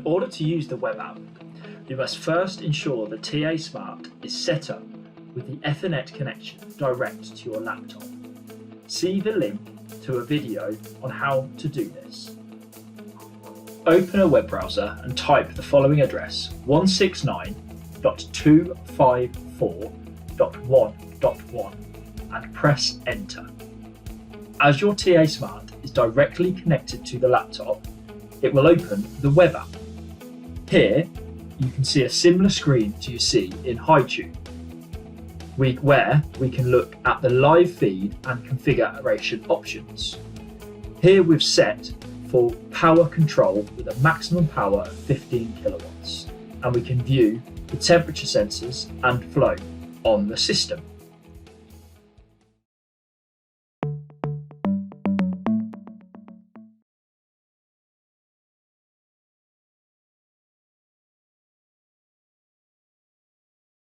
order to use the web app, you must first ensure the TA Smart is set up with the Ethernet connection direct to your laptop. See the link to a video on how to do this. Open a web browser and type the following address: 169.254.1.1 and press enter. As your TA Smart is directly connected to the laptop, it will open the web app. Here, you can see a similar screen to you see in HiTube, where we can look at the live feed and configuration options. Here we've set for power control with a maximum power of 15 kilowatts, and we can view the temperature sensors and flow on the system.